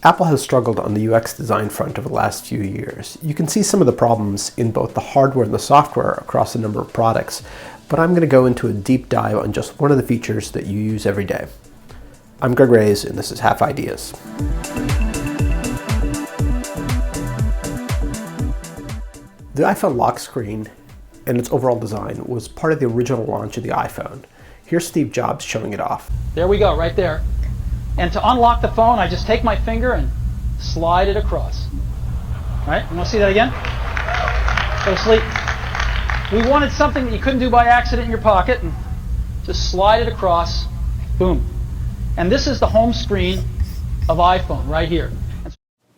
Apple has struggled on the UX design front over the last few years. You can see some of the problems in both the hardware and the software across a number of products, but I'm going to go into a deep dive on just one of the features that you use every day. I'm Greg Reyes, and this is Half Ideas. The iPhone lock screen and its overall design was part of the original launch of the iPhone. Here's Steve Jobs showing it off. There we go, right there. And to unlock the phone, I just take my finger and slide it across. All right, you want to see that again? Go to sleep. We wanted something that you couldn't do by accident in your pocket, and just slide it across, boom. And this is the home screen of iPhone right here.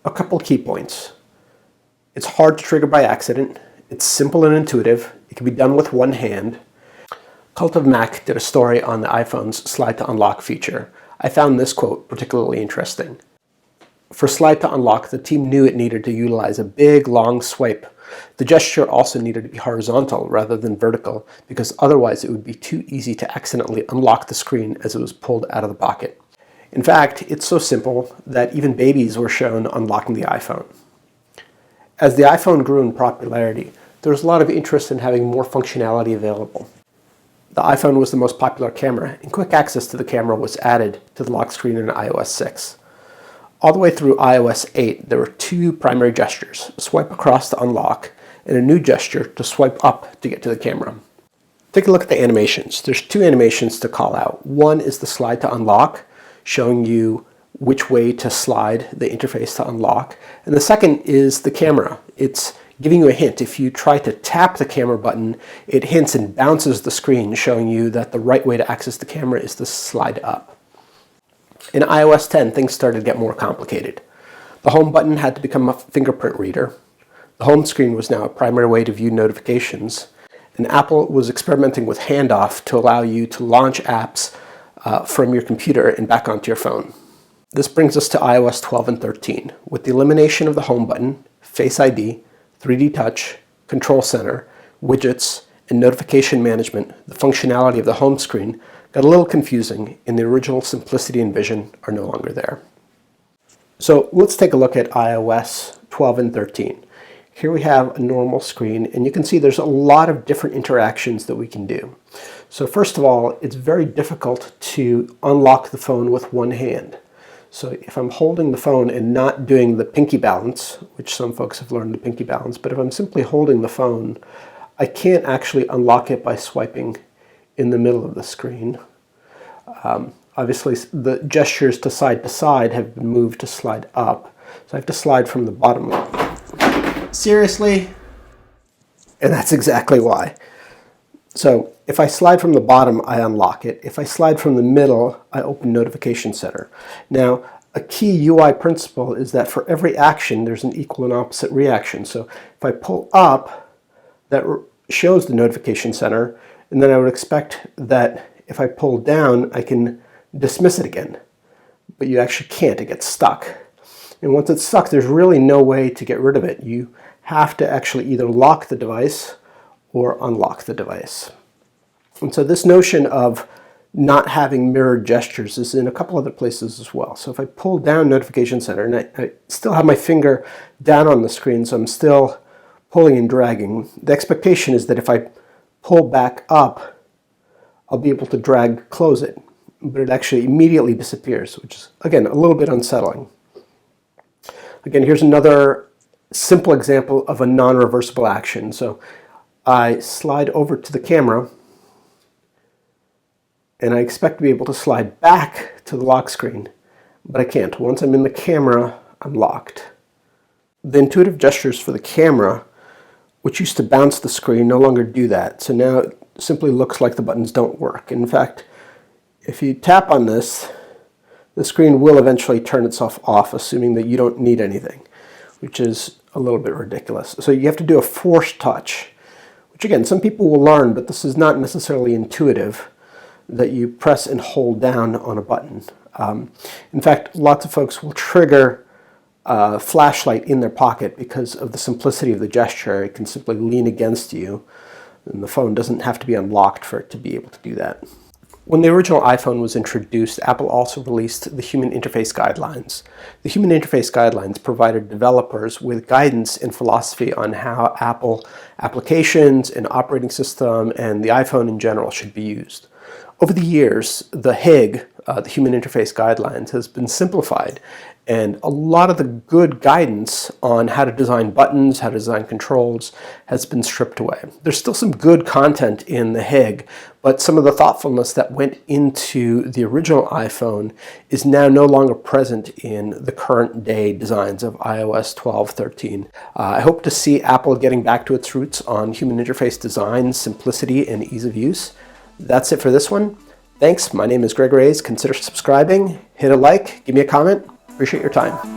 A couple key points. It's hard to trigger by accident. It's simple and intuitive. It can be done with one hand. Cult of Mac did a story on the iPhone's slide to unlock feature. I found this quote particularly interesting. For slide to unlock, the team knew it needed to utilize a big, long swipe. The gesture also needed to be horizontal rather than vertical, because otherwise it would be too easy to accidentally unlock the screen as it was pulled out of the pocket. In fact, it's so simple that even babies were shown unlocking the iPhone. As the iPhone grew in popularity, there was a lot of interest in having more functionality available. The iPhone was the most popular camera, and quick access to the camera was added to the lock screen in iOS 6. All the way through iOS 8, there were two primary gestures: swipe across to unlock, and a new gesture to swipe up to get to the camera. Take a look at the animations. There's two animations to call out. One is the slide to unlock, showing you which way to slide the interface to unlock. And the second is the camera. It's giving you a hint. If you try to tap the camera button, it hints and bounces the screen, showing you that the right way to access the camera is to slide up. In iOS 10, things started to get more complicated. The home button had to become a fingerprint reader. The home screen was now a primary way to view notifications. And Apple was experimenting with handoff to allow you to launch apps from your computer and back onto your phone. This brings us to iOS 12 and 13. With the elimination of the home button, Face ID, 3D Touch, Control Center, widgets, and notification management, the functionality of the home screen got a little confusing, and the original simplicity and vision are no longer there. So let's take a look at iOS 12 and 13. Here we have a normal screen, and you can see there's a lot of different interactions that we can do. So first of all, it's very difficult to unlock the phone with one hand. So if I'm holding the phone and not doing the pinky balance, which some folks have learned the pinky balance, but if I'm simply holding the phone, I can't actually unlock it by swiping in the middle of the screen. Obviously, the gestures to side have been moved to slide up. So I have to slide from the bottom. Seriously? And that's exactly why. So if I slide from the bottom, I unlock it. If I slide from the middle, I open Notification Center. Now, a key UI principle is that for every action, there's an equal and opposite reaction. So if I pull up, that shows the Notification Center, and then I would expect that if I pull down, I can dismiss it again. But you actually can't. It gets stuck. And once it's stuck, there's really no way to get rid of it. You have to actually either lock the device or unlock the device. And so this notion of not having mirrored gestures is in a couple other places as well. So if I pull down Notification Center, and I still have my finger down on the screen, so I'm still pulling and dragging, the expectation is that if I pull back up, I'll be able to close it. But it actually immediately disappears, which is, again, a little bit unsettling. Again, here's another simple example of a non-reversible action. So I slide over to the camera, and I expect to be able to slide back to the lock screen, but I can't. Once I'm in the camera, I'm locked. The intuitive gestures for the camera, which used to bounce the screen, no longer do that. So now it simply looks like the buttons don't work. In fact, if you tap on this, the screen will eventually turn itself off, assuming that you don't need anything, which is a little bit ridiculous. So you have to do a forced touch, which again, some people will learn, but this is not necessarily intuitive, that you press and hold down on a button. In fact, lots of folks will trigger a flashlight in their pocket because of the simplicity of the gesture. It can simply lean against you, and the phone doesn't have to be unlocked for it to be able to do that. When the original iPhone was introduced, Apple also released the Human Interface Guidelines. The Human Interface Guidelines provided developers with guidance and philosophy on how Apple applications and operating system and the iPhone in general should be used. Over the years, the HIG, the Human Interface Guidelines, has been simplified, and a lot of the good guidance on how to design buttons, how to design controls, has been stripped away. There's still some good content in the HIG, but some of the thoughtfulness that went into the original iPhone is now no longer present in the current day designs of iOS 12, 13. I hope to see Apple getting back to its roots on human interface design, simplicity, and ease of use. That's it for this one. Thanks. My name is Greg Reyes. Consider subscribing, hit a like, give me a comment. Appreciate your time.